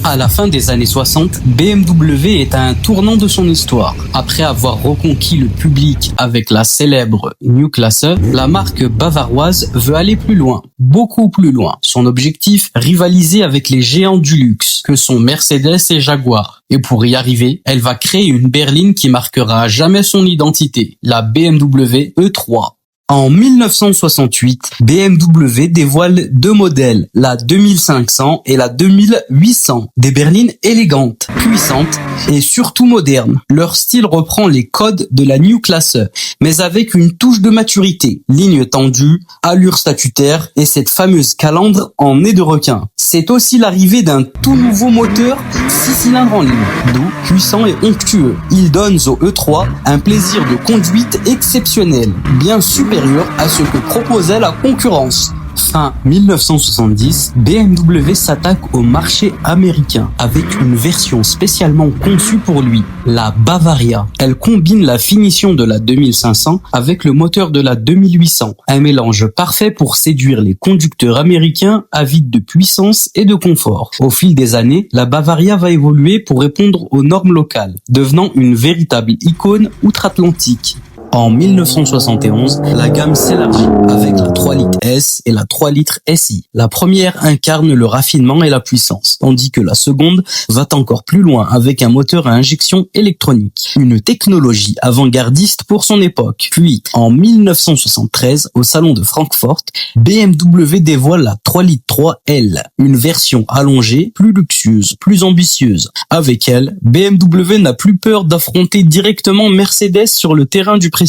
À la fin des années 60, BMW est à un tournant de son histoire. Après avoir reconquis le public avec la célèbre New Klasse, la marque bavaroise veut aller plus loin, beaucoup plus loin. Son objectif, rivaliser avec les géants du luxe, que sont Mercedes et Jaguar. Et pour y arriver, elle va créer une berline qui marquera à jamais son identité, la BMW E3. En 1968, BMW dévoile deux modèles, la 2500 et la 2800, des berlines élégantes, puissantes et surtout modernes. Leur style reprend les codes de la New Klasse, mais avec une touche de maturité, ligne tendue, allure statutaire et cette fameuse calandre en nez de requin. C'est aussi l'arrivée d'un tout nouveau moteur 6 cylindres en ligne, doux, puissant et onctueux. Il donne au E3 un plaisir de conduite exceptionnel, bien supérieur à ce que proposait la concurrence. Fin 1970, BMW s'attaque au marché américain avec une version spécialement conçue pour lui, la Bavaria. Elle combine la finition de la 2500 avec le moteur de la 2800, un mélange parfait pour séduire les conducteurs américains avides de puissance et de confort. Au fil des années, la Bavaria va évoluer pour répondre aux normes locales, devenant une véritable icône outre-Atlantique. En 1971, la gamme s'élargit avec la 3 litres S et la 3 litres SI. La première incarne le raffinement et la puissance, tandis que la seconde va encore plus loin avec un moteur à injection électronique. Une technologie avant-gardiste pour son époque. Puis, en 1973, au salon de Francfort, BMW dévoile la 3 litres 3L, une version allongée, plus luxueuse, plus ambitieuse. Avec elle, BMW n'a plus peur d'affronter directement Mercedes sur le terrain du prestige.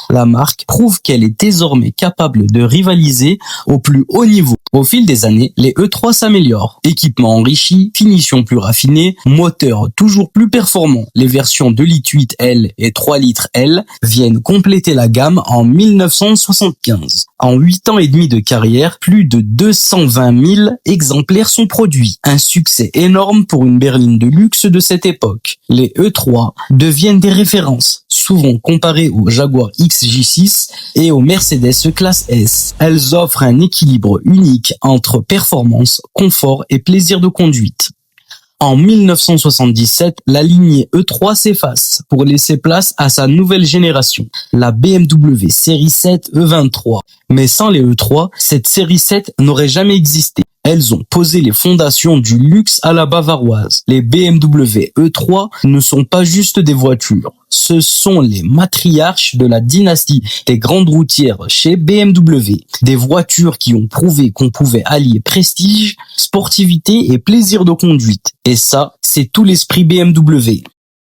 La marque prouve qu'elle est désormais capable de rivaliser au plus haut niveau. Au fil des années, les E3 s'améliorent. Équipement enrichi, finition plus raffinée, moteur toujours plus performant. Les versions 2 litres 8L et 3 litres L viennent compléter la gamme en 1975. En 8 ans et demi de carrière, plus de 220 000 exemplaires sont produits. Un succès énorme pour une berline de luxe de cette époque. Les E3 deviennent des références, souvent comparées aux Jaguar XJ6 et aux Mercedes classe S. Elles offrent un équilibre unique entre performance, confort et plaisir de conduite. En 1977, la lignée E3 s'efface pour laisser place à sa nouvelle génération, la BMW série 7 E23. Mais sans les E3, cette série 7 n'aurait jamais existé. Elles ont posé les fondations du luxe à la bavaroise. Les BMW E3 ne sont pas juste des voitures. Ce sont les matriarches de la dynastie des grandes routières chez BMW. Des voitures qui ont prouvé qu'on pouvait allier prestige, sportivité et plaisir de conduite. Et ça, c'est tout l'esprit BMW.